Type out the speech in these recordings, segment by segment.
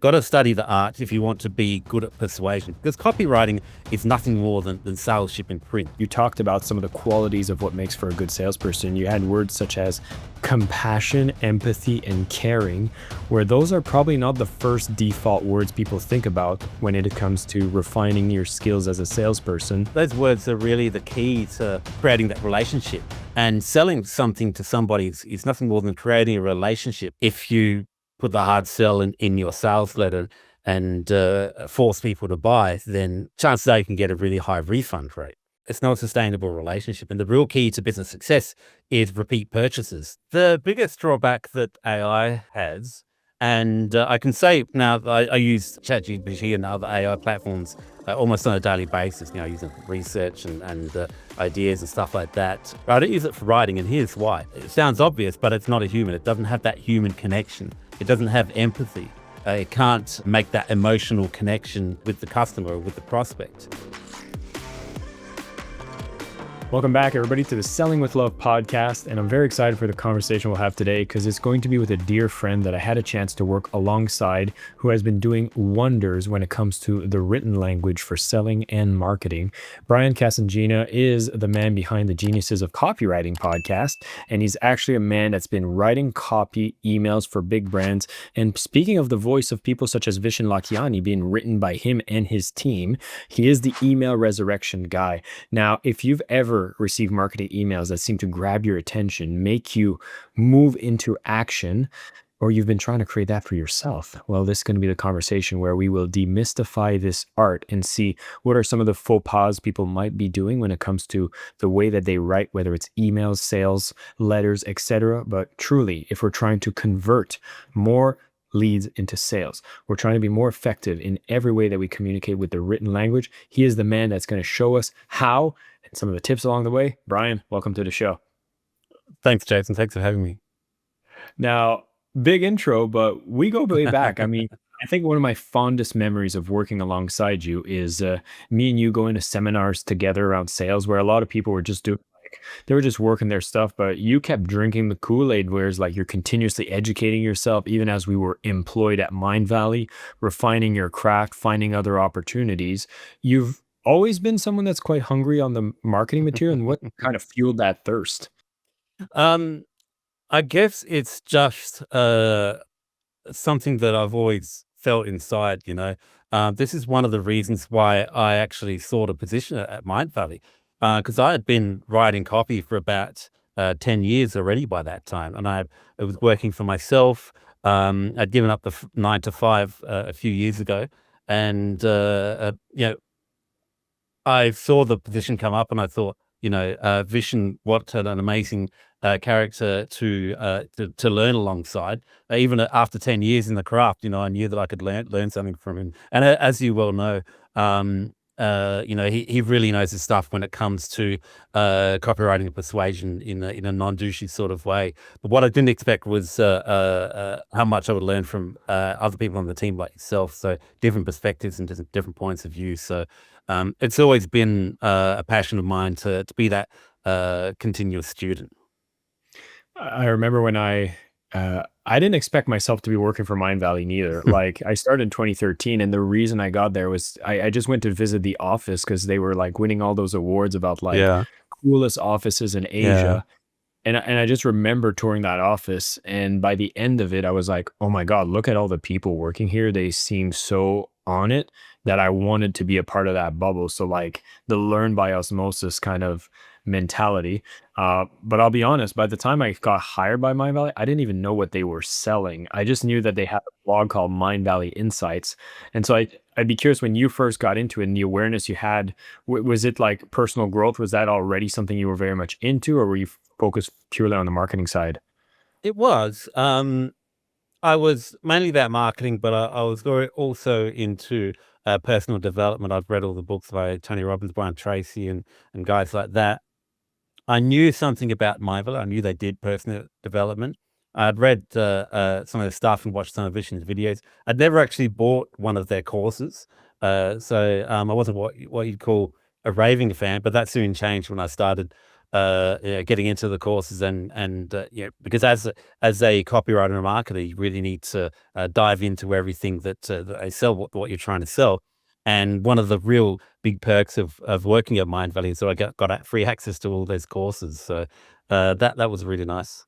Got to study the art if you want to be good at persuasion, because copywriting is nothing more than salesmanship in print. You talked about some of the qualities of what makes for a good salesperson. You had words such as compassion, empathy, and caring, where those are probably not the first default words people think about when it comes to refining your skills as a salesperson. Those words are really the key to creating that relationship. And selling something to somebody is nothing more than creating a relationship. If you put the hard sell in your sales letter and force people to buy, then chances are you can get a really high refund rate. It's not a sustainable relationship. And the real key to business success is repeat purchases. The biggest drawback that AI has, and I can say now that I use ChatGPT and other AI platforms almost on a daily basis, using research and ideas and stuff like that. I don't use it for writing, and here's why. It sounds obvious, but it's not a human. It doesn't have that human connection. It doesn't have empathy. It can't make that emotional connection with the customer or with the prospect. Welcome back, everybody, to the Selling with Love podcast. And I'm very excited for the conversation we'll have today because it's going to be with a dear friend that I had a chance to work alongside who has been doing wonders when it comes to the written language for selling and marketing. Brian Cassingena is the man behind the Geniuses of Copywriting podcast. And he's actually a man that's been writing copy emails for big brands. And speaking of the voice of people such as Vishen Lakhiani being written by him and his team, he is the email resurrection guy. Now, if you've ever receive marketing emails that seem to grab your attention, make you move into action, or you've been trying to create that for yourself, well, this is going to be the conversation where we will demystify this art and see what are some of the faux pas people might be doing when it comes to the way that they write, whether it's emails, sales, letters, etc. But truly, if we're trying to convert more leads into sales, we're trying to be more effective in every way that we communicate with the written language, he is the man that's going to show us how and some of the tips along the way. Brian, welcome to the show. Thanks, Jason. Thanks for having me. Now, big intro, but we go way back. I mean, I think one of my fondest memories of working alongside you is me and you going to seminars together around sales where a lot of people were just doing they were just working their stuff, but you kept drinking the Kool-Aid, whereas like you're continuously educating yourself, even as we were employed at Mindvalley, refining your craft, finding other opportunities. You've always been someone that's quite hungry on the marketing material, and what kind of fueled that thirst? I guess it's just something that I've always felt inside, This is one of the reasons why I actually sought a position at Mindvalley, because I had been writing copy for about 10 years already by that time. And I was working for myself. I'd given up the 9 to 5 a few years ago. And, I saw the position come up and I thought, Vishen, what an amazing character to learn alongside. Even after 10 years in the craft, I knew that I could learn something from him. And as you well know, he really knows his stuff when it comes to copywriting and persuasion in a non-douchey sort of way. But what I didn't expect was how much I would learn from other people on the team like yourself. So different perspectives and different points of view. So it's always been a passion of mine to be that continuous student. I remember when I didn't expect myself to be working for Mindvalley neither. Like I started in 2013, and the reason I got there was I just went to visit the office because they were like winning all those awards about like Yeah. coolest offices in Asia. And I just remember touring that office, and by the end of it, I was like, oh my God, look at all the people working here. They seem so on it that I wanted to be a part of that bubble. So like the learn by osmosis kind of mentality. But I'll be honest, by the time I got hired by Mindvalley, I didn't even know what they were selling. I just knew that they had a blog called Mindvalley Insights. And so I'd be curious, when you first got into it and the awareness you had, was it like personal growth? Was that already something you were very much into, or were you focused purely on the marketing side? It was. I was mainly about marketing, but I was also into personal development. I've read all the books by Tony Robbins, Brian Tracy, and guys like that. I knew something about Mindvalley. I knew they did personal development. I'd read some of their stuff and watched some of Vishen's videos. I'd never actually bought one of their courses, so I wasn't what you'd call a raving fan. But that soon changed when I started getting into the courses because as a copywriter and marketer, you really need to dive into everything that they sell, what you're trying to sell. And one of the real big perks of working at Mindvalley is that I got free access to all those courses. So that was really nice.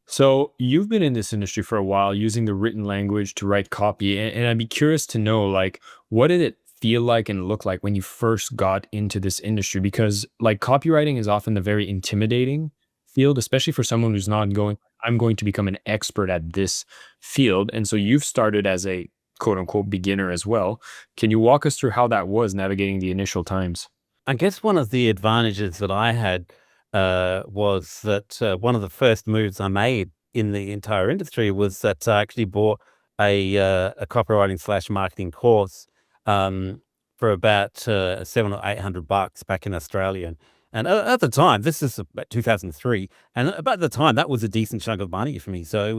So you've been in this industry for a while using the written language to write copy, and I'd be curious to know, like, what did it feel like and look like when you first got into this industry? Because like copywriting is often a very intimidating field, especially for someone who's not going, I'm going to become an expert at this field. And so you've started as a quote unquote beginner as well. Can you walk us through how that was navigating the initial times? I guess one of the advantages that I had was that one of the first moves I made in the entire industry was that I actually bought a copywriting slash marketing course for about $700 or $800 back in Australia. And at the time, this is about 2003, and about the time that was a decent chunk of money for me. So it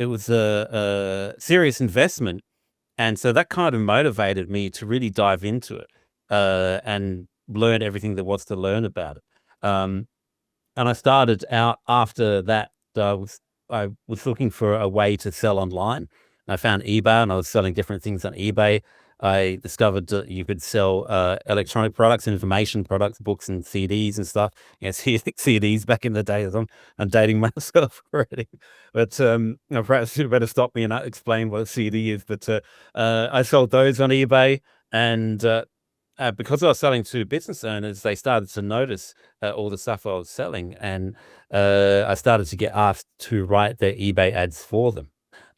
was a serious investment, and so that kind of motivated me to really dive into it and learn everything there was to learn about it. Um, and I started out after that. I was looking for a way to sell online. I found eBay, and I was selling different things on eBay. I discovered that you could sell electronic products, information products, books, and CDs and stuff. Yes, CDs back in the day. I'm dating myself already, but perhaps you better stop me and explain what a CD is. But I sold those on eBay, and because I was selling to business owners, they started to notice all the stuff I was selling, and I started to get asked to write their eBay ads for them.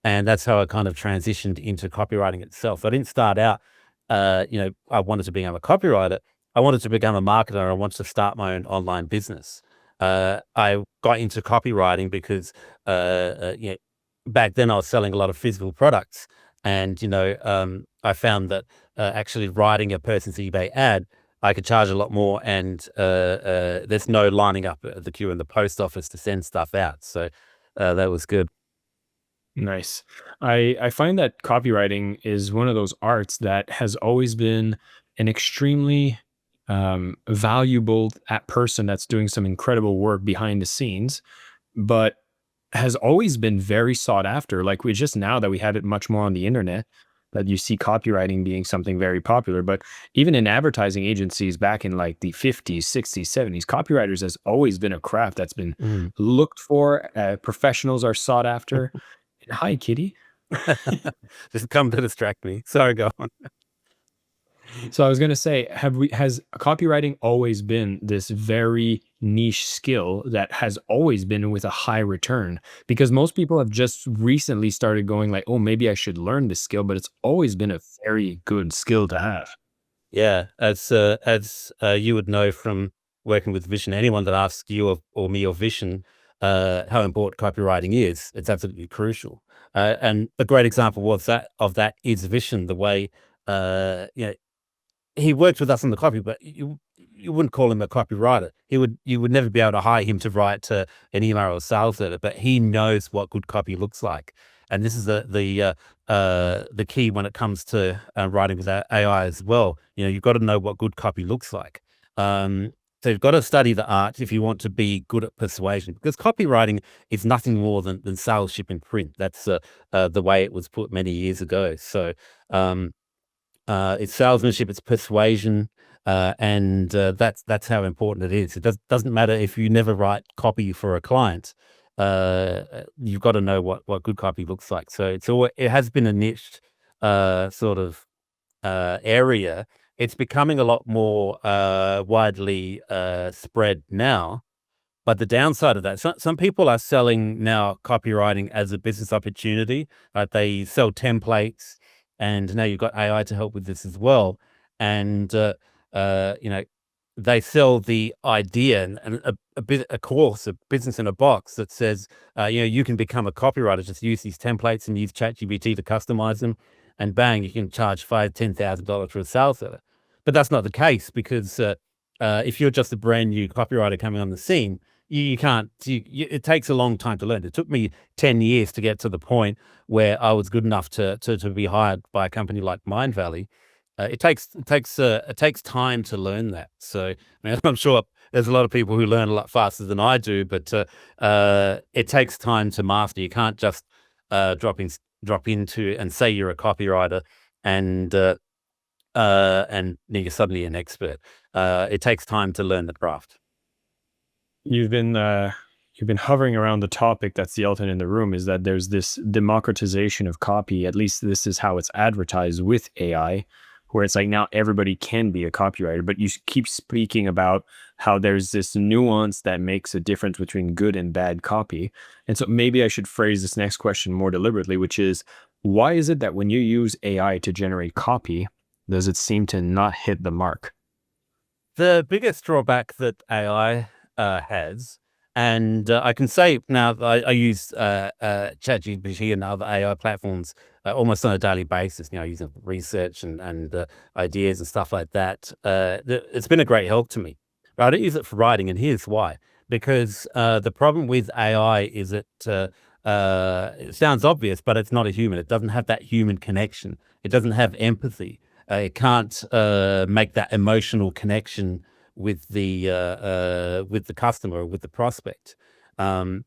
And that's how I kind of transitioned into copywriting itself. I didn't start out, I wanted to become a copywriter. I wanted to become a marketer. I wanted to start my own online business. I got into copywriting because, back then I was selling a lot of physical products, and I found that actually writing a person's eBay ad, I could charge a lot more, and there's no lining up at the queue in the post office to send stuff out. So that was good. Nice. I find that copywriting is one of those arts that has always been an extremely valuable at person that's doing some incredible work behind the scenes, but has always been very sought after. Like we just now that we had it much more on the internet, that you see copywriting being something very popular. But even in advertising agencies back in like the 50s, 60s, 70s, copywriters has always been a craft that's been Mm. looked for. Professionals are sought after. Hi, kitty. Just come to distract me. Sorry, go on. So I was gonna say, has copywriting always been this very niche skill that has always been with a high return? Because most people have just recently started going like, oh, maybe I should learn this skill, but it's always been a very good skill to have. Yeah, as you would know from working with Vision, anyone that asks you or me or Vision how important copywriting is, it's absolutely crucial. And a great example of that is Vision, the way uh, you know he worked with us on the copy, but you wouldn't call him a copywriter. You would never be able to hire him to write an email or sales letter, but he knows what good copy looks like. And this is the key when it comes to writing with AI as well. You've got to know what good copy looks like. So you've got to study the art if you want to be good at persuasion, because copywriting is nothing more than salesmanship in print. That's the way it was put many years ago. So um, it's salesmanship, it's persuasion, and that's how important it is. Doesn't matter if you never write copy for a client. You've got to know what good copy looks like. So it has been a niche sort of area. It's becoming a lot more widely spread now, but the downside of that, some people are selling now copywriting as a business opportunity. They sell templates, and now you've got AI to help with this as well. And uh, you know, they sell the idea and a course, a business in a box that says, you can become a copywriter. Just use these templates and use ChatGPT to customize them, and bang, you can charge $5,000-$10,000 for a sales letter. But that's not the case, because if you're just a brand new copywriter coming on the scene, you can't. It takes a long time to learn. It took me 10 years to get to the point where I was good enough to be hired by a company like Mindvalley. It takes time to learn that. So I mean, I'm sure there's a lot of people who learn a lot faster than I do, but it takes time to master. You can't just drop into and say you're a copywriter and you're suddenly an expert. It takes time to learn the craft. You've been you've been hovering around the topic that's the elephant in the room, is that there's this democratization of copy. At least this is how it's advertised with AI, where it's like now everybody can be a copywriter, but you keep speaking about how there's this nuance that makes a difference between good and bad copy. And so maybe I should phrase this next question more deliberately, which is, why is it that when you use AI to generate copy, does it seem to not hit the mark? The biggest drawback that AI has, and I can say now that I use ChatGPT and other AI platforms almost on a daily basis, using research and ideas and stuff like that. It's been a great help to me. But I don't use it for writing, and here's why. Because the problem with AI is it sounds obvious, but it's not a human. It doesn't have that human connection. It doesn't have empathy. It can't make that emotional connection with the customer or with the prospect. Um,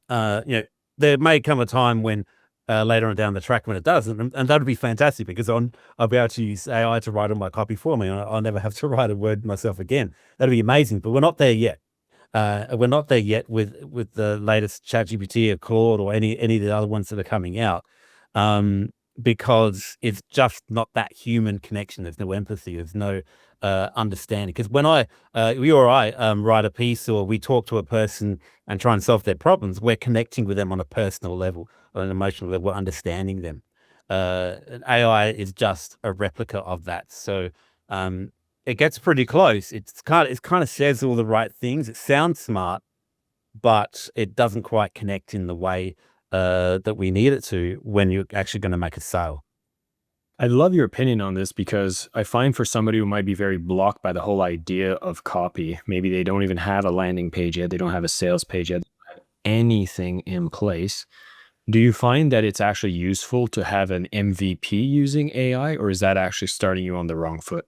there may come a time when later on down the track when it doesn't, and that would be fantastic because I'll be able to use AI to write all my copy for me, and I'll never have to write a word myself again. That'd be amazing, but we're not there yet. We're not there yet with the latest ChatGPT or Claude or any of the other ones that are coming out, because it's just not that human connection. There's no empathy. There's no understanding. Because when you or I write a piece or we talk to a person and try and solve their problems, we're connecting with them on a personal level, on an emotional level. We're understanding them. And AI is just a replica of that. So it gets pretty close. It kind of says all the right things. It sounds smart, but it doesn't quite connect in the way that we need it to when you're actually going to make a sale. I love your opinion on this because I find for somebody who might be very blocked by the whole idea of copy, maybe they don't even have a landing page yet, they don't have a sales page yet, anything in place. Do you find that it's actually useful to have an MVP using AI, or is that actually starting you on the wrong foot?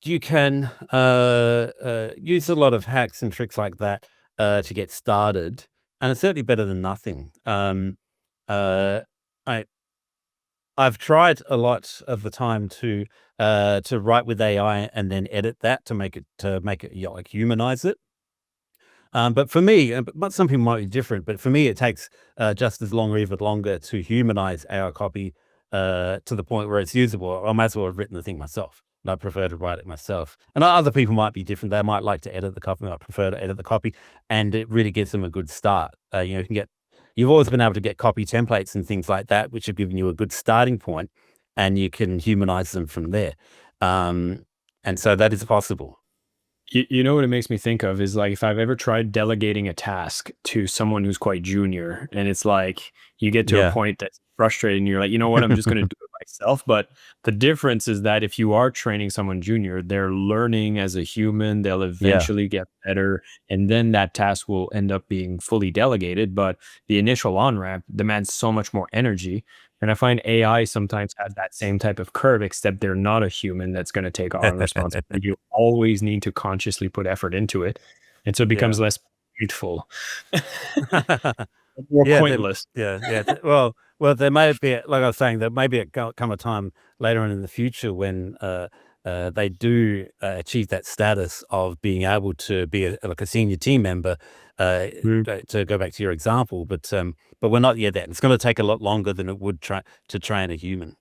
You can use a lot of hacks and tricks like that to get started, and it's certainly better than nothing. Uh, I I've tried a lot of the time to write with AI and then edit that to make it like humanize it. But for me, but some people might be different. But for me, it takes just as long or even longer to humanize our copy to the point where it's usable. I might as well have written the thing myself. And I prefer to write it myself. And other people might be different. They might like to edit the copy. I prefer to edit the copy, and it really gives them a good start. You've always been able to get copy templates and things like that, which have given you a good starting point, and you can humanize them from there. Um, and so that is possible. You know what it makes me think of is like if I've ever tried delegating a task to someone who's quite junior, and it's like you get to a Yeah. point that's frustrating, and you're like, you know what, I'm just going to do it myself. But the difference is that if you are training someone junior, they're learning as a human, they'll Yeah. eventually get better, and then that task will end up being fully delegated. But the initial on ramp demands so much more energy. And I find AI sometimes has that same type of curve, except they're not a human that's going to take on responsibility. You always need to consciously put effort into it. And so it becomes Yeah. less youthful, more Yeah, pointless. well, there may be, like I was saying, there may be come a time later on in the future when they do achieve that status of being able to be like a senior team member. To go back to your example, but we're not yet there. It's going to take a lot longer than it would try to train a human.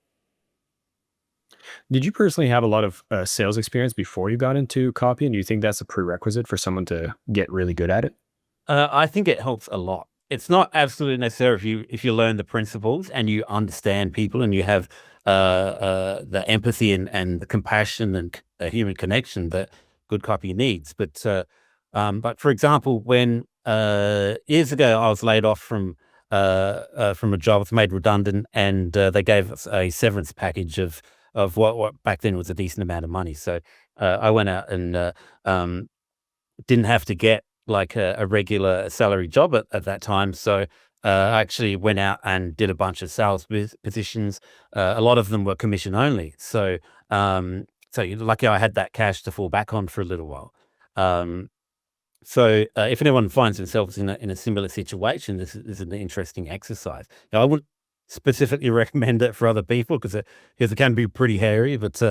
Did you personally have a lot of sales experience before you got into copy? And do you think that's a prerequisite for someone to get really good at it? I think it helps a lot. It's not absolutely necessary if you learn the principles and you understand people and you have the empathy and the compassion and human connection that good copy needs. But for example, when years ago I was laid off from a job, I was made redundant, and they gave us a severance package of what back then was a decent amount of money. So I went out and didn't have to get like a regular salary job at that time. So I actually went out and did a bunch of sales positions. A lot of them were commission only. So you're lucky I had that cash to fall back on for a little while. Um, if anyone finds themselves in a similar situation, this is an interesting exercise. Now, I wouldn't specifically recommend it for other people because it can be pretty hairy. But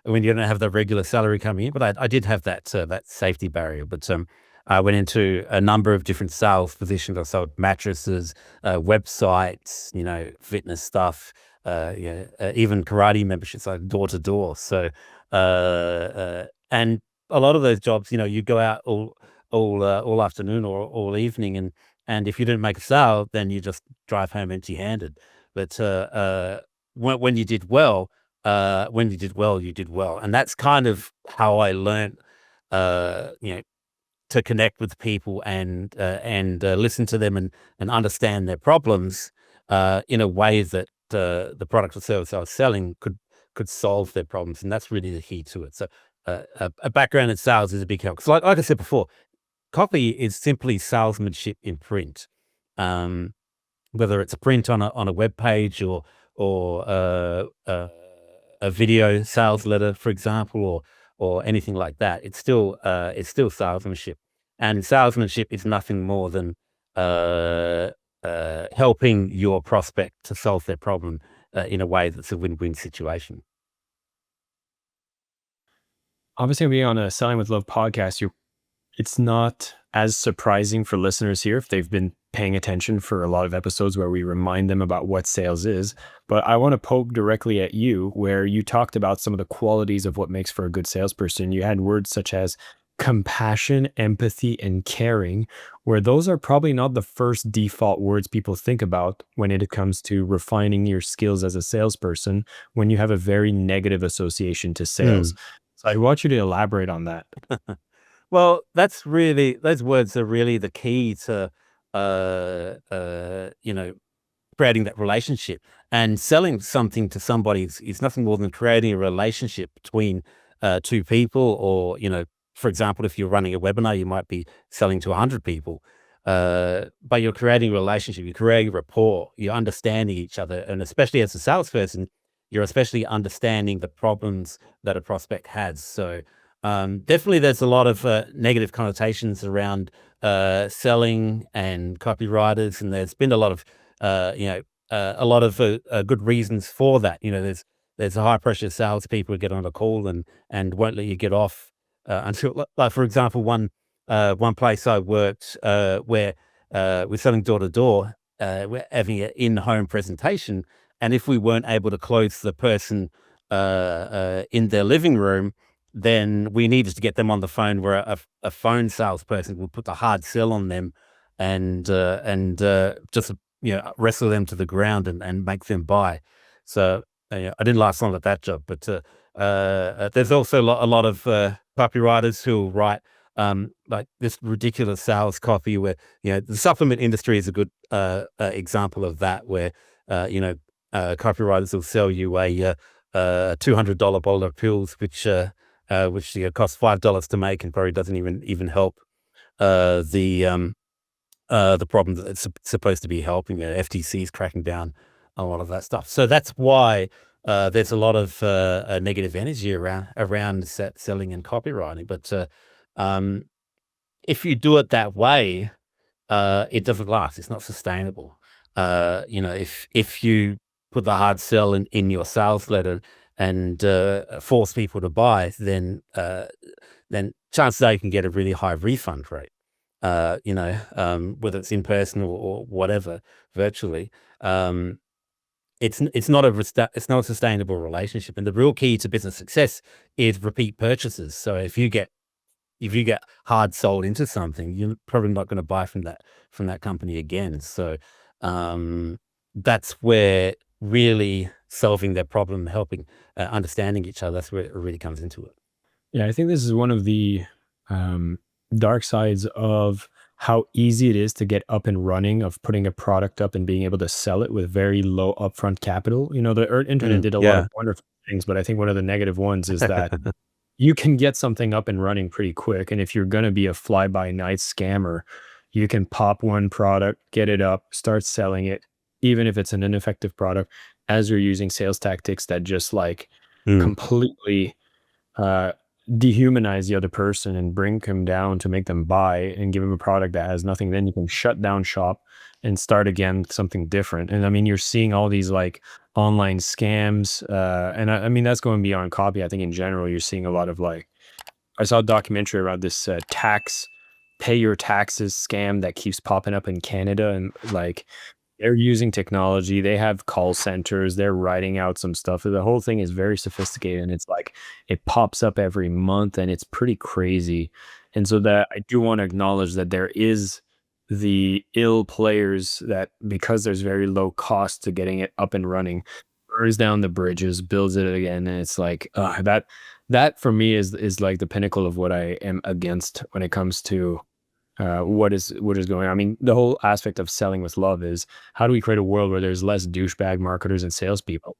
when you don't have the regular salary coming in, but I did have that safety barrier. But I went into a number of different sales positions. I sold mattresses, websites, fitness stuff, even karate memberships, like door to door. So and a lot of those jobs, you go out all afternoon or all evening, and if you didn't make a sale, then you just drive home empty-handed. But when you did well, you did well, and that's kind of how I learned, you know, to connect with people and listen to them and understand their problems in a way that the product or service I was selling could solve their problems, and that's really the key to it. So a background in sales is a big help. 'Cause like I said before, copy is simply salesmanship in print. Um, Whether it's a print on a web page or a video sales letter, for example, or anything like that, it's still salesmanship. And salesmanship is nothing more than uh, helping your prospect to solve their problem in a way that's a win-win situation. Obviously, being on a Selling with Love podcast, it's not as surprising for listeners here if they've been paying attention for a lot of episodes where we remind them about what sales is. But I want to poke directly at you, where you talked about some of the qualities of what makes for a good salesperson. You had words such as compassion, empathy, and caring, where those are probably not the first default words people think about when it comes to refining your skills as a salesperson, when you have a very negative association to sales. So I want you to elaborate on that. Well, those words are really the key to, uh, uh, you know, creating that relationship. And selling something to somebody is nothing more than creating a relationship between two people. Or, for example, if you're running a webinar, you might be selling to 100 people. But you're creating a relationship, you're creating rapport, you're understanding each other. And especially as a salesperson, you're especially understanding the problems that a prospect has. So, definitely, there's a lot of negative connotations around selling and copywriters, and there's been a lot of good reasons for that. There's a high pressure salespeople who get on a call and won't let you get off until, like, for example, one place I worked where we're selling door to door. We're having an in-home presentation, and if we weren't able to close the person in their living room, then we needed to get them on the phone, where a phone salesperson would put the hard sell on them and just wrestle them to the ground and make them buy. So I didn't last long at that job, but there's also a lot of copywriters who will write like this ridiculous sales copy, where the supplement industry is a good example of that, where copywriters will sell you a $200 bottle of pills, which costs $5 to make and probably doesn't even help uh, the um, the problem that it's supposed to be helping. The FTC is cracking down on a lot of that stuff. So that's why there's a lot of negative energy around selling and copywriting. But um, if you do it that way, it doesn't last. It's not sustainable. If you put the hard sell in your sales letter and force people to buy, then chances are you can get a really high refund rate. Whether it's in person or whatever, virtually. It's not a sustainable relationship, and the real key to business success is repeat purchases. So if you get hard sold into something, you're probably not going to buy from that company again. So that's where really solving their problem, helping understanding each other, that's where it really comes into it. Yeah, I think this is one of the um, dark sides of how easy it is to get up and running, of putting a product up and being able to sell it with very low upfront capital. The internet did a lot of Yeah. wonderful things, but I think one of the negative ones is that you can get something up and running pretty quick. And if you're going to be a fly by night scammer, you can pop one product, get it up, start selling it, even if it's an ineffective product, as you're using sales tactics that just like Mm. completely uh, dehumanize the other person and bring him down to make them buy and give him a product that has nothing. Then you can shut down shop and start again something different. And I mean, you're seeing all these like online scams, and I mean that's going beyond copy. I think in general, you're seeing a lot of like I saw a documentary around this tax pay your taxes scam that keeps popping up in Canada, and like they're using technology. They have call centers. They're writing out some stuff. The whole thing is very sophisticated, and it's like it pops up every month, and it's pretty crazy. And so that I do want to acknowledge that there is the ill players that because there's very low cost to getting it up and running, burns down the bridges, builds it again, and it's like that for me is like the pinnacle of what I am against when it comes to what is going on. I mean, the whole aspect of selling with love is how do we create a world where there's less douchebag marketers and salespeople?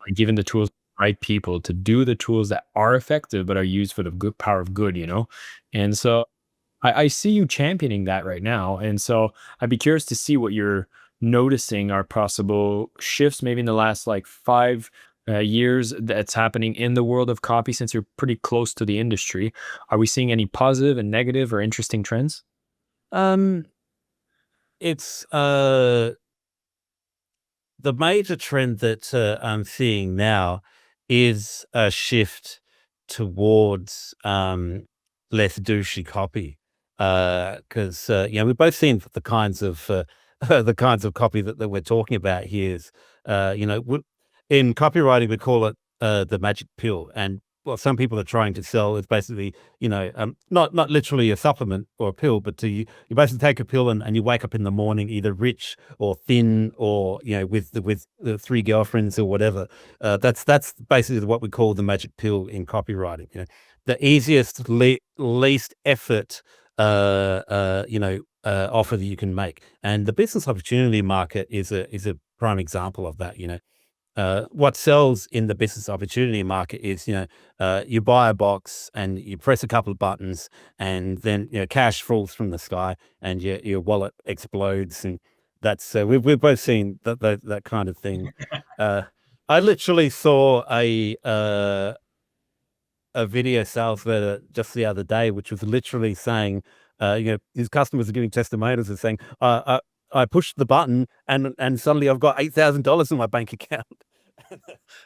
Like giving the tools to the right people to do the tools that are effective but are used for the good power of good, you know? And so I see you championing that right now. And so I'd be curious to see what you're noticing are possible shifts maybe in the last like 5 years that's happening in the world of copy since you're pretty close to the industry. Are we seeing any positive and negative or interesting trends? Um, it's the major trend that I'm seeing now is a shift towards less douchey copy. Because we've both seen the kinds of the kinds of copy that we're talking about here. Is, in copywriting, we call it the magic pill, and what some people are trying to sell is basically, not literally a supplement or a pill, but you basically take a pill and you wake up in the morning either rich or thin or with the three girlfriends or whatever. That's basically what we call the magic pill in copywriting. The easiest, least effort offer that you can make, and the business opportunity market is a prime example of that. What sells in the business opportunity market is, you buy a box and you press a couple of buttons, and then cash falls from the sky, and your wallet explodes, and that's we've both seen that kind of thing. Uh, I literally saw a video sales letter just the other day, which was literally saying, his customers are giving testimonials and saying, I pushed the button and suddenly I've got $8,000 in my bank account.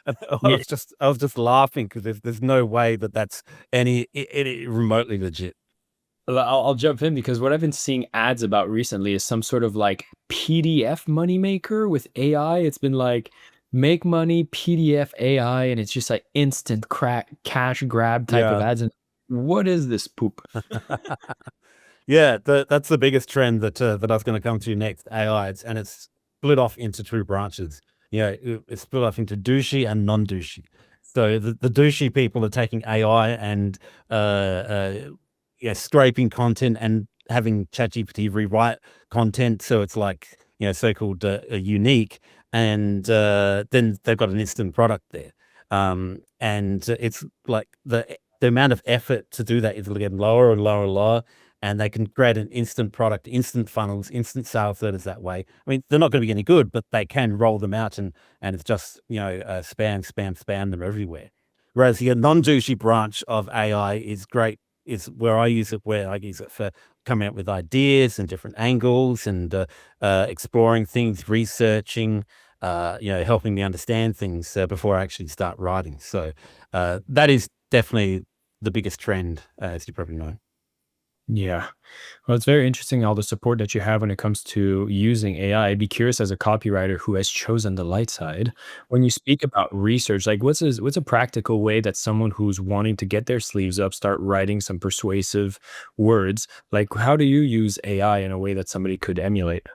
And I was just laughing because there's no way that that's any remotely legit. I'll jump in because what I've been seeing ads about recently is some sort of like PDF moneymaker with AI. It's been like make money PDF AI, and it's just like instant crack cash grab type of Yeah. ads. And what is this poop? Yeah, that's the biggest trend that I was going to come to next. AI, and it's split off into two branches. It's split off into douchey and non-douchey. So the douchey people are taking AI and scraping content and having ChatGPT rewrite content, so it's like so-called unique, and then they've got an instant product there, and it's like the amount of effort to do that is getting lower and lower and lower, and they can create an instant product, instant funnels, instant sales letters that way. I mean, they're not going to be any good, but they can roll them out, and it's just spam them everywhere. Whereas the non-douchey branch of AI is great. Is where I use it for coming up with ideas and different angles, and exploring things, researching, helping me understand things before I actually start writing. So that is definitely the biggest trend, as you probably know. Yeah. Well, it's very interesting all the support that you have when it comes to using AI. I'd be curious as a copywriter who has chosen the light side. When you speak about research, like what's a practical way that someone who's wanting to get their sleeves up, start writing some persuasive words, like how do you use AI in a way that somebody could emulate?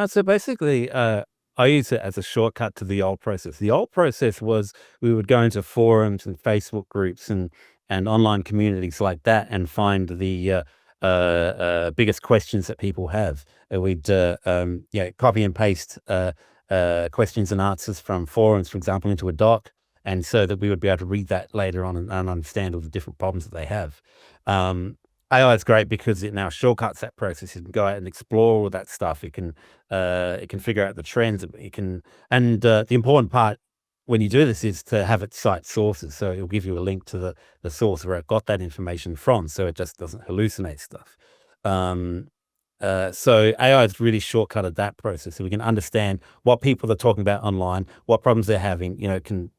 So basically, I use it as a shortcut to the old process. The old process was we would go into forums and Facebook groups and online communities like that and find the biggest questions that people have. We'd copy and paste questions and answers from forums, for example, into a doc, and so that we would be able to read that later on and understand all the different problems that they have. Um, AI is great because it now shortcuts that process. You can go out and explore all that stuff. It can figure out the trends. It can, and the important part. when you do this is to have it cite sources. So it'll give you a link to the source where it got that information from, so it just doesn't hallucinate stuff. So AI has really shortcutted that process, so we can understand what people are talking about online, what problems they're having. It can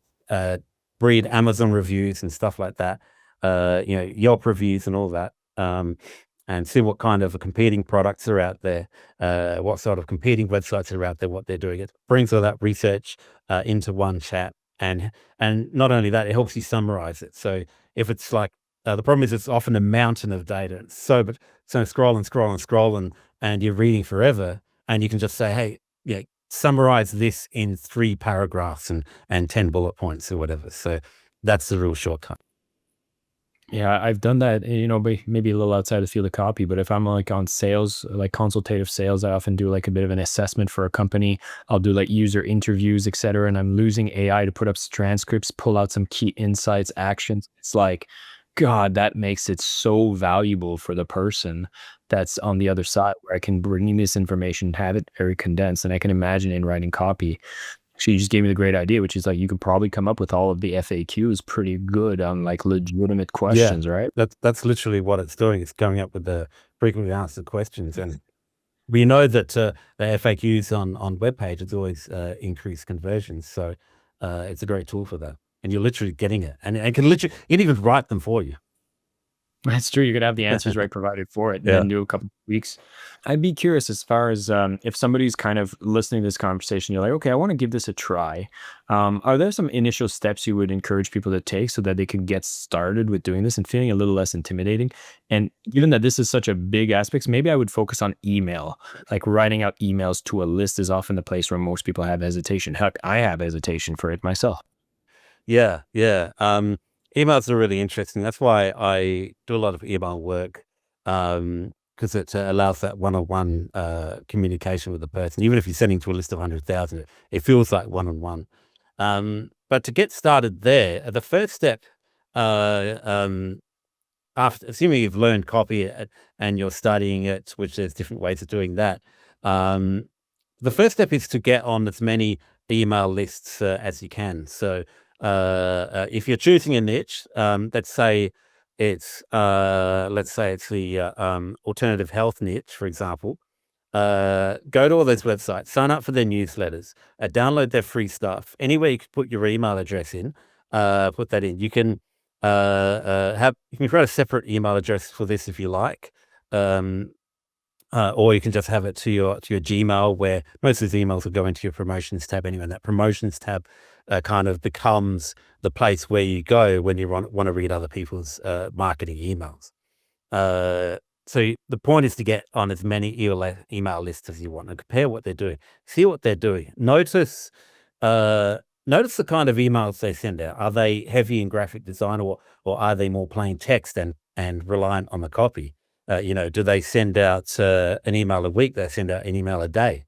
breed Amazon reviews and stuff like that, Yelp reviews and all that, and see what kind of competing products are out there, what sort of competing websites are out there, what they're doing. It brings all that research into one chat, and not only that, it helps you summarize it. So if it's like the problem is it's often a mountain of data. So scroll and scroll and scroll, and you're reading forever, and you can just say, hey, yeah, summarize this in 3 paragraphs and 10 bullet points or whatever. So that's the real shortcut. Yeah, I've done that, maybe a little outside the field of copy, but if I'm like on sales, like consultative sales, I often do like a bit of an assessment for a company. I'll do like user interviews, et cetera. And I'm using AI to put up transcripts, pull out some key insights, actions. It's like, God, that makes it so valuable for the person that's on the other side, where I can bring in this information, have it very condensed, and I can imagine in writing copy. She just gave me the great idea, which is like you could probably come up with all of the FAQs pretty good on like legitimate Yeah, questions, right? that's literally what it's doing. It's coming up with the frequently answered questions, and we know that the FAQs on web pages always increase conversions. So it's a great tool for that, and you're literally getting it, and it can even write them for you. That's true. You could have the answers right provided for it and Yeah. then do a couple tweaks. I'd be curious as far as if somebody's kind of listening to this conversation, you're like, okay, I want to give this a try. Are there some initial steps you would encourage people to take so that they can get started with doing this and feeling a little less intimidating? And given that this is such a big aspect, maybe I would focus on email. Like writing out emails to a list is often the place where most people have hesitation. Heck, I have hesitation for it myself. Yeah, yeah. Emails are really interesting. That's why I do a lot of email work, because it allows that one-on-one communication with the person. Even if you're sending to a list of 100,000, it feels like one-on-one. But to get started there, the first step, after assuming you've learned copy and you're studying it, which there's different ways of doing that, the first step is to get on as many email lists as you can. So if you're choosing a niche, let's say it's the alternative health niche, for example. Go to all those websites, sign up for their newsletters, download their free stuff. Anywhere you can put your email address in, put that in. You can create a separate email address for this if you like. Or you can just have it to your Gmail, where most of these emails will go into your promotions tab anyway. And that promotions tab kind of becomes the place where you go when you want to read other people's marketing emails. So the point is to get on as many email lists as you want and compare what they're doing. See what they're doing. Notice the kind of emails they send out. Are they heavy in graphic design, or are they more plain text and reliant on the copy? Do they send out an email a week? They send out an email a day.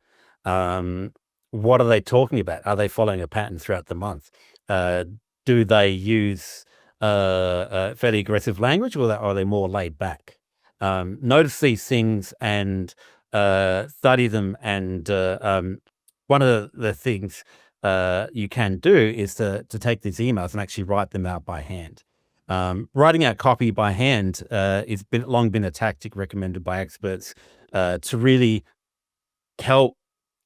What are they talking about? Are they following a pattern throughout the month? Do they use fairly aggressive language, or are they more laid back? Notice these things and study them. And one of the things you can do is to take these emails and actually write them out by hand. Writing out copy by hand has long been a tactic recommended by experts to really help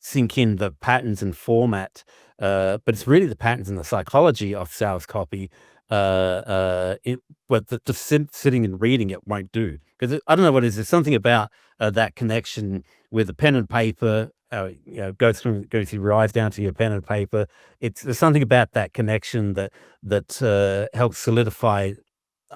sink in the patterns and format, but it's really the patterns and the psychology of sales copy. But sitting and reading it won't do, because I don't know what it is. There's something about that connection with the pen and paper. Goes through your eyes down to your pen and paper. There's something about that connection that helps solidify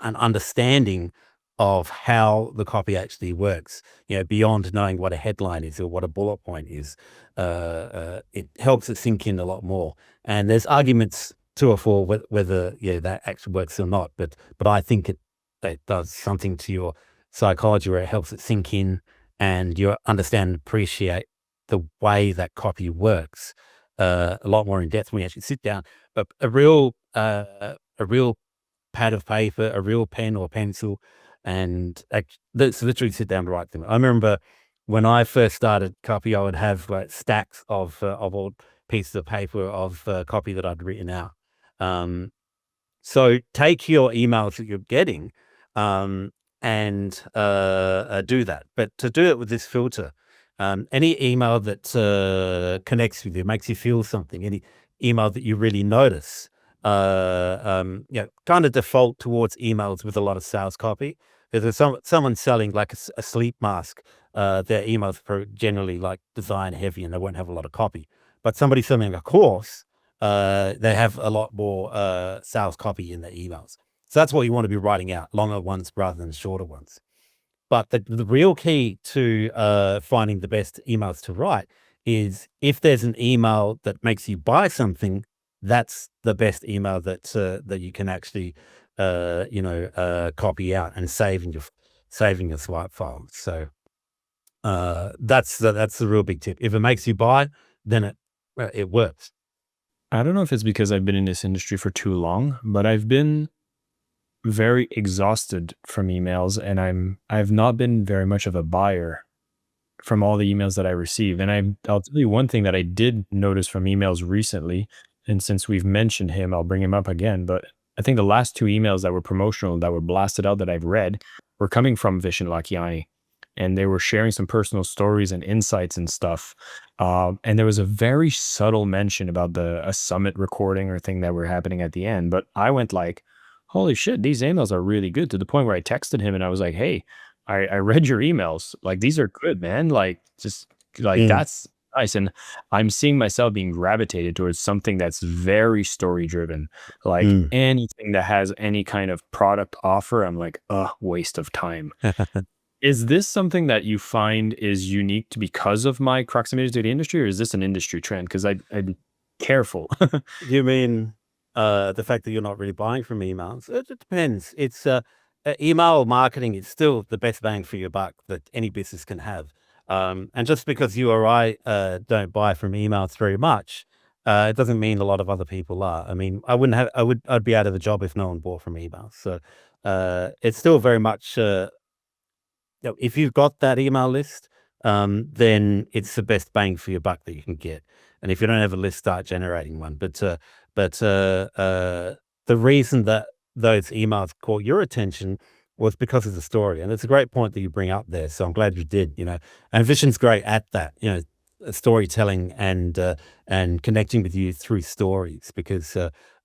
an understanding of how the copy actually works, beyond knowing what a headline is or what a bullet point is. It helps it sink in a lot more. And there's arguments to or for whether that actually works or not. But I think it does something to your psychology where it helps it sink in, and you understand and appreciate the way that copy works a lot more in depth when you actually sit down. But a real pad of paper, a real pen or pencil, and let's literally sit down and write them. I remember when I first started copy, I would have like stacks of old pieces of paper of copy that I'd written out. Um, so take your emails that you're getting, and do that. But to do it with this filter, any email that connects with you, makes you feel something, any email that you really notice, kind of default towards emails with a lot of sales copy. If there's someone selling like a sleep mask, their emails are generally like design heavy and they won't have a lot of copy. But somebody selling a course, they have a lot more sales copy in their emails. So that's what you want to be writing out, longer ones rather than shorter ones. But the real key to finding the best emails to write is if there's an email that makes you buy something, that's the best email that you can actually copy out and saving your swipe file. So that's the real big tip. If it makes you buy, then it works. I don't know if it's because I've been in this industry for too long, but I've been very exhausted from emails, and I've not been very much of a buyer from all the emails that I receive. And I'll tell you one thing that I did notice from emails recently, and since we've mentioned him, I'll bring him up again. But I think the last two emails that were promotional, that were blasted out, that I've read, were coming from Vishen Lakiani, and they were sharing some personal stories and insights and stuff. And there was a very subtle mention about a summit recording or thing that were happening at the end. But I went like, holy shit, these emails are really good, to the point where I texted him and I was like, hey, I read your emails. Like, these are good, man. Like, just like, Mm, that's nice. And I'm seeing myself being gravitated towards something that's very story driven. Like, mm. anything that has any kind of product offer, I'm like, waste of time. Is this something that you find is unique to because of my proximity to the industry, or is this an industry trend? Because I'd be careful. You mean the fact that you're not really buying from emails? It depends. It's email marketing is still the best bang for your buck that any business can have. And just because you or I don't buy from emails very much, it doesn't mean a lot of other people are. I mean, I'd be out of a job if no one bought from emails. So it's still very much if you've got that email list, then it's the best bang for your buck that you can get. And if you don't have a list, start generating one. But the reason that those emails caught your attention was because of the story, and it's a great point that you bring up there. So I'm glad you did. And Vision's great at that. Storytelling and connecting with you through stories, because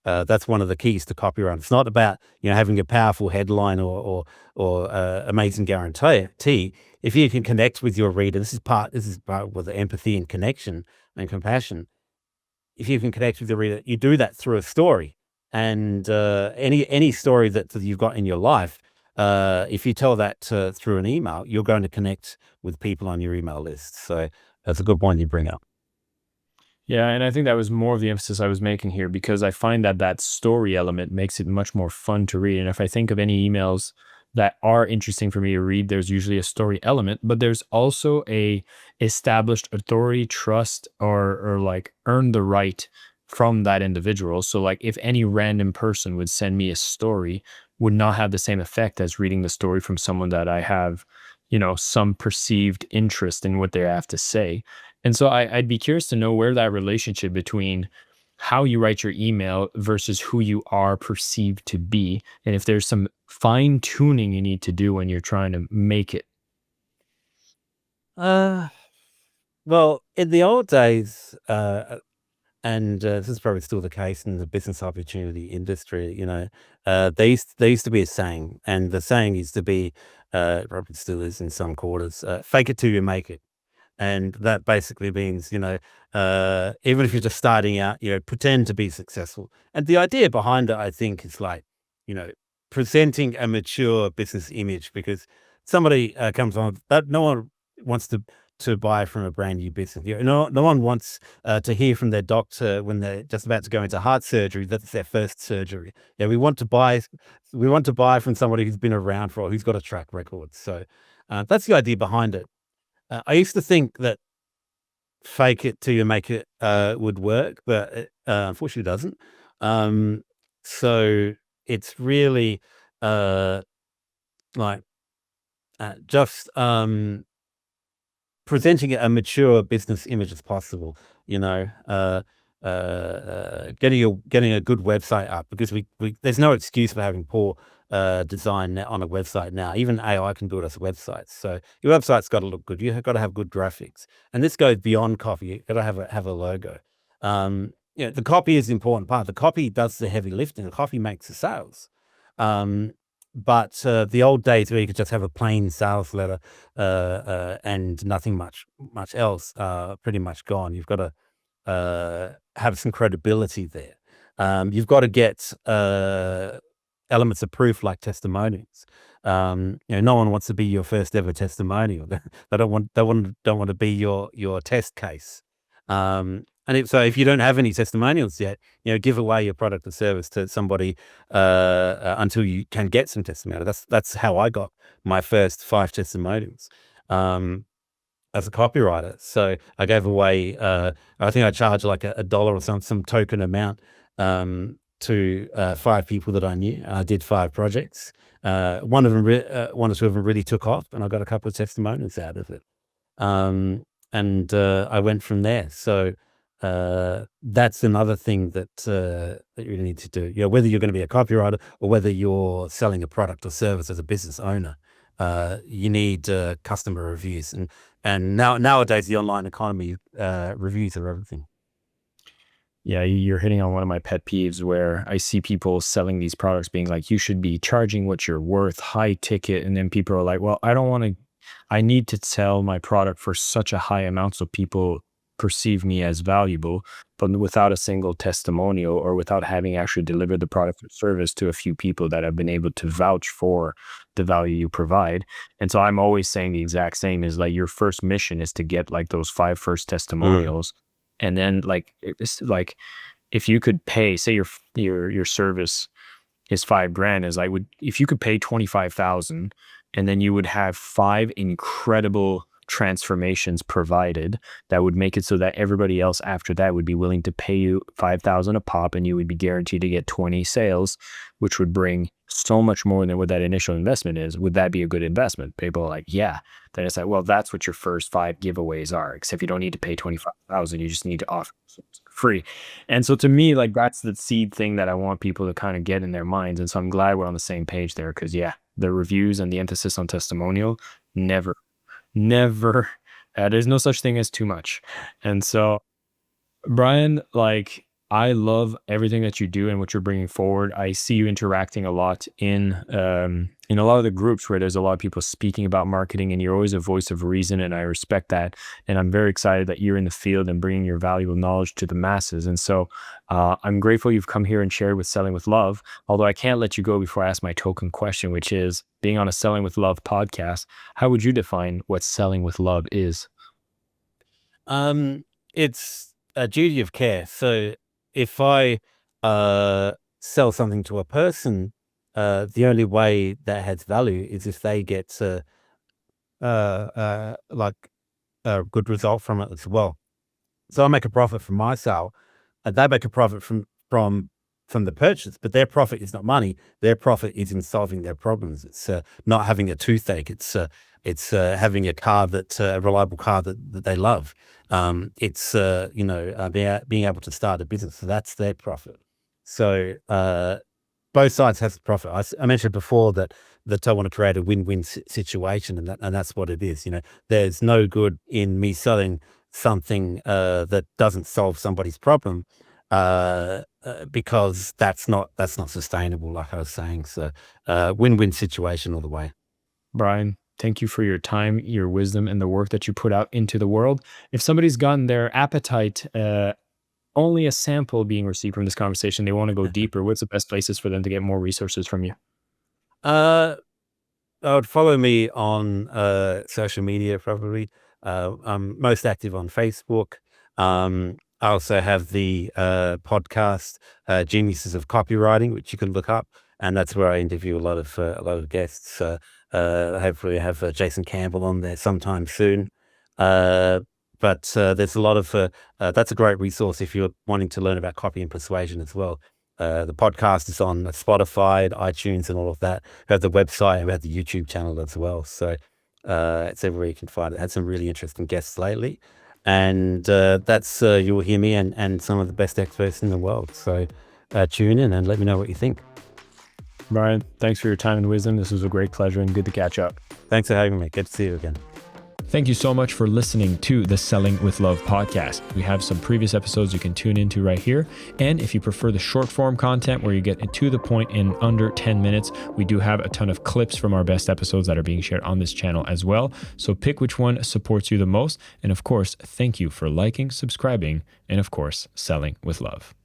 that's one of the keys to copyright. It's not about having a powerful headline or amazing guarantee. If you can connect with your reader, this is part with the empathy and connection and compassion. If you can connect with the reader, you do that through a story. And any story that you've got in your life, if you tell that through an email, you're going to connect with people on your email list. So that's a good point you bring up. Yeah, and I think that was more of the emphasis I was making here, because I find that that story element makes it much more fun to read. And if I think of any emails that are interesting for me to read, there's usually a story element, but there's also a established authority, trust, or like earn the right from that individual. So like, if any random person would send me a story, would not have the same effect as reading the story from someone that I have, some perceived interest in what they have to say. And so I'd be curious to know where that relationship between how you write your email versus who you are perceived to be, and if there's some fine tuning you need to do when you're trying to make it. Uh, well, in the old days, and this is probably still the case in the business opportunity industry, there used to be a saying, and the saying used to be, probably still is in some quarters, fake it till you make it. And that basically means, even if you're just starting out, pretend to be successful. And the idea behind it, I think, is like, you know, presenting a mature business image, because somebody comes on that no one wants to buy from a brand new business. No one wants to hear from their doctor when they're just about to go into heart surgery. That's their first surgery. Yeah, we want to buy from somebody who's been around for, who's got a track record. So that's the idea behind it. I used to think that fake it till you make it would work, but it unfortunately doesn't. Um, so it's really uh, like just presenting a mature business image as possible. getting a good website up, because we there's no excuse for having poor design on a website now. Even AI can build us websites. So your website's got to look good. You've got to have good graphics, and this goes beyond copy. You've got to have a logo. The copy is the important part. The copy does the heavy lifting. The copy makes the sales. But the old days where you could just have a plain sales letter and nothing much else, pretty much gone. You've got to have some credibility there. You've got to get elements of proof like testimonials. No one wants to be your first ever testimonial. They don't want to be your test case. So if you don't have any testimonials yet, give away your product or service to somebody until you can get some testimonials. That's how I got my first 5 testimonials as a copywriter. So I gave away, I think I charged like $1 or some token amount to 5 people that I knew. I did 5 projects. One or two of them really took off, and I got a couple of testimonials out of it. And I went from there. So that's another thing that you need to do. Whether you're going to be a copywriter or whether you're selling a product or service as a business owner, you need customer reviews. And nowadays, the online economy, reviews are everything. Yeah, you're hitting on one of my pet peeves, where I see people selling these products being like, you should be charging what you're worth, high ticket. And then people are like, well, I need to sell my product for such a high amount so people perceive me as valuable, but without a single testimonial or without having actually delivered the product or service to a few people that have been able to vouch for the value you provide. And so I'm always saying the exact same, is like your first mission is to get like those 5 first testimonials. And then it's like, if you could pay, say your service is $5,000, is like, if you could pay 25,000 and then you would have 5 incredible transformations provided that would make it so that everybody else after that would be willing to pay you 5,000 a pop, and you would be guaranteed to get 20 sales, which would bring so much more than what that initial investment is. Would that be a good investment? People are like, yeah. Then it's like, well, that's what your first 5 giveaways are, except you don't need to pay 25,000. You just need to offer free. And so to me, like, that's the seed thing that I want people to kind of get in their minds. And so I'm glad we're on the same page there, because the reviews and the emphasis on testimonial, never, there's no such thing as too much. And so, Brian, like, I love everything that you do and what you're bringing forward. I see you interacting a lot in a lot of the groups where there's a lot of people speaking about marketing, and you're always a voice of reason, and I respect that. And I'm very excited that you're in the field and bringing your valuable knowledge to the masses. And so I'm grateful you've come here and shared with Selling with Love, although I can't let you go before I ask my token question, which is, being on a Selling with Love podcast, how would you define what selling with love is? It's a duty of care. So if I sell something to a person, the only way that has value is if they get like a good result from it as well. So I make a profit from my sale, and they make a profit from the purchase, but their profit is not money. Their profit is in solving their problems. It's not having a toothache. It's having a reliable car that they love. It's being able to start a business. So that's their profit. So both sides have the profit. I mentioned before that I want to create a win-win situation, and that's what it is. There's no good in me selling something that doesn't solve somebody's problem, because that's not sustainable, like I was saying. So win-win situation all the way. Brian, thank you for your time, your wisdom, and the work that you put out into the world. If somebody's gotten their appetite, only a sample being received from this conversation, they want to go deeper, what's the best places for them to get more resources from you? I would follow me on social media, probably. I'm most active on Facebook. I also have the podcast, Geniuses of Copywriting, which you can look up, and that's where I interview a lot of guests. Hopefully I have Jason Campbell on there sometime soon. But there's a lot of that's a great resource if you're wanting to learn about copy and persuasion as well. The podcast is on Spotify, iTunes, and all of that. We have the website, we have the YouTube channel as well. So it's everywhere you can find it. Had some really interesting guests lately. And that's you will hear me and some of the best experts in the world. So tune in and let me know what you think. Brian, thanks for your time and wisdom. This was a great pleasure and good to catch up. Thanks for having me. Good to see you again. Thank you so much for listening to the Selling with Love podcast. We have some previous episodes you can tune into right here. And if you prefer the short form content where you get to the point in under 10 minutes, we do have a ton of clips from our best episodes that are being shared on this channel as well. So pick which one supports you the most. And of course, thank you for liking, subscribing, and of course, selling with love.